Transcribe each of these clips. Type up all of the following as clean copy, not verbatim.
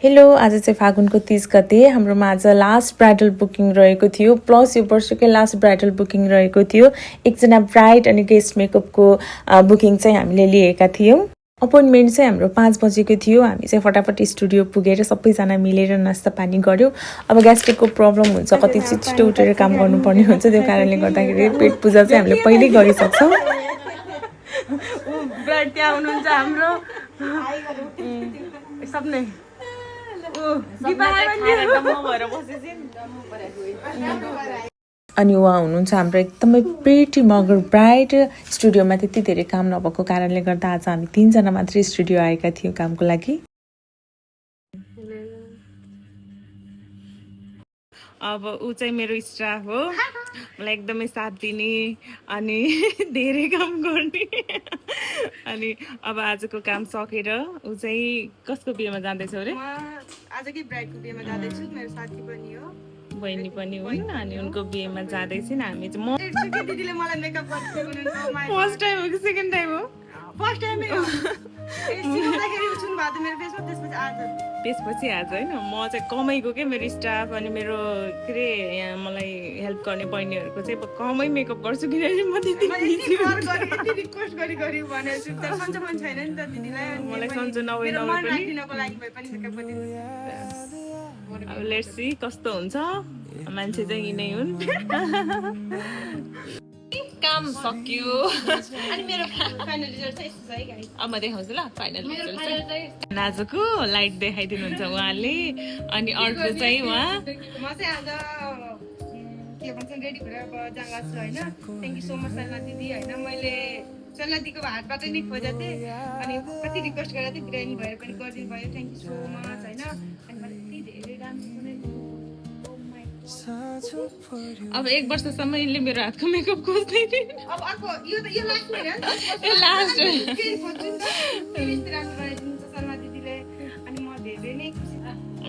Hello, आज चाहिँ फागुनको 30 गते हाम्रोमा आज लास्ट ब्राइडल बुकिङ रहेको थियो प्लस यो वर्षकै लास्ट ब्राइडल बुकिङ रहेको थियो। एकजना ब्राइड अनि गेस्ट मेकअपको बुकिङ चाहिँ हामीले लिएका थियौँ। अपोइन्टमेन्ट चाहिँ हाम्रो 5 बजेको थियो। हामी चाहिँ फटाफट स्टुडियो पुगेर सबैजना मिलेर नास्ता पानी गऱ्यौँ। अब ग्यास्ट्रिकको प्रब्लम हुन्छ, कति छिटो उठेर काम गर्नुपर्ने हुन्छ, त्यो कारणले गर्दाखेरि पेट पूजा चाहिँ हामीले पहिल्यै गरिसक्छौँ। ब्राइड त्यहाँ हुनुहुन्छ हाम्रो सबले अनि उहाँ हुनुहुन्छ हाम्रो एकदमै प्रिटी मगर ब्राइड। स्टुडियोमा त्यति धेरै काम नभएको कारणले गर्दा आज हामी 3 जना मात्रै स्टुडियो आएका थियौँ कामको लागि। अब ऊ चाहिँ मेरो स्टाफ हो, मलाई एकदमै साथ दिने अनि धेरै काम गर्ने। अनि अब आजको काम सकेर ऊ चाहिँ कसको बिहेमा जाँदैछ अरे? आजकै ब्राइडको बिहेमा जाँदैछु। मेरो साथी पनि हो, बहिनी पनि हुन् अनि उनको बिहेमा जाँदैछन्। हामी चाहिँ दिदीले मलाई मेकअप गरिदिएको फर्स्ट टाइम हो कि सेकेन्ड टाइम हो? फर्स्ट टाइमै हो। सिकाउँदाखेरि उछुन भएको थियो मेरो फेसमा, त्यसपछि आज होइन म चाहिँ कमैको के मेरो स्टाफ अनि मेरो के अरे यहाँ मलाई हेल्प गर्ने बहिनीहरूको चाहिँ कमै मेकअप गर्छु किनभने म त्यति रिक्वेस्ट गरी भनेर छु। तर सन्चो पनि छैन नि त दिदीलाई, मलाई सन्चो नभए राखिदिनको लागि भए पनि मेकअप गरिदिनु। अब लेट्स सी कस्तो हुन्छ। मान्छे चाहिँ यिनै हुन्। काम सक्यो अनि मेरो फाइनल रिजल्ट चाहिँ यस्तो छ है गाइस। अब म देखाउँछु ल फाइनल रिजल्ट चाहिँ। आजको लाइट देखाइदिनुहुन्छ उहाँले अनि अर्को चाहिँ उहाँ म चाहिँ आज के भन्छ रेडी भएर अब जाँगा छु होइन। थ्याङ्क यू सो मच सल्ला दिदी होइन। मैले सल्ला दिदीको हातबाट नै खोजेको थिएँ अनि कति रिक्वेस्ट गरेको थिएँ, बिरामी भएर पनि गरिदिनु भयो। थ्याङ्क यू सो मच होइन। अनि मैले यति धेरै राम्रो अब 1 वर्षसम्म यिनले मेरो हातको मेकअप खोज्दै थिए। अब अर्को यो लास्ट होइन यो लास्ट फेरि खोज्छु नि त। फेरि यस्तो राम्रो बनाइदिनुहुन्छ सल्ला दिदीले अनि म धेरै नै खुसी।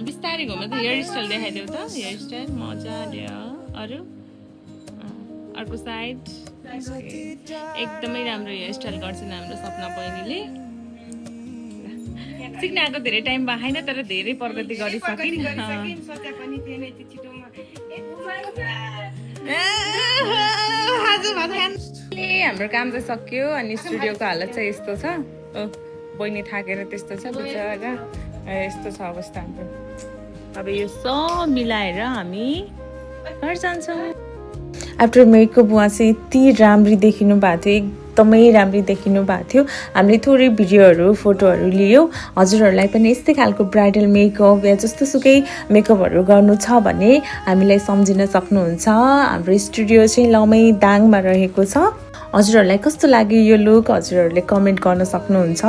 बिस्तारै घुम्नु त हेयर स्टाइल देखाइदेऊ त। हेयर स्टाइल मजाले अरू अर्को साइड एकदमै राम्रो हेयर स्टाइल गर्छन् हाम्रो सपना बहिनीले। सिक्न आएको धेरै टाइम भएन तर धेरै प्रगति गरिसकिन्। हाम्रो काम चाहिँ सक्यो अनि स्टुडियोको हालत चाहिँ यस्तो छ। बहिनी थाकेर त्यस्तो छ बिचरा, यस्तो छ अवस्था हाम्रो। अब यो सब मिलाएर हामी घर जान्छौँ। आफ्टर मेकअप उहाँ चाहिँ यति राम्री देखिनु भएको थियो, एकदमै राम्री देखिनु भएको थियो। हामीले थोरै भिडियोहरू फोटोहरू लियौँ। हजुरहरूलाई पनि यस्तै खालको ब्राइडल मेकअप या जस्तो सुकै मेकअपहरू गर्नु छ भने हामीलाई सम्झिन सक्नुहुन्छ। हाम्रो स्टुडियो चाहिँ लमै दाङमा रहेको छ। हजुरहरूलाई कस्तो लाग्यो यो लुक हजुरहरूले कमेन्ट गर्न सक्नुहुन्छ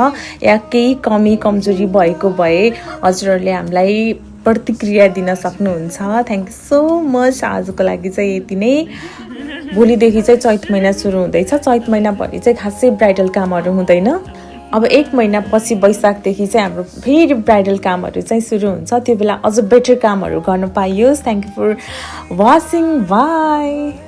या केही कमी कमजोरी भएको भए हजुरहरूले हामीलाई प्रतिक्रिया दिन सक्नुहुन्छ। Thank you so much. आजको लागि चाहिँ यति नै। भोलिदेखि चाहिँ चैत महिना सुरु हुँदैछ। चैत महिनाभरि चाहिँ खासै ब्राइडल कामहरू हुँदैन। अब 1 महिनापछि वैशाखदेखि चाहिँ हाम्रो फेरि ब्राइडल कामहरू चाहिँ सुरु हुन्छ। त्यो बेला अझ बेटर कामहरू गर्न पाइयोस्। Thank you for watching. By.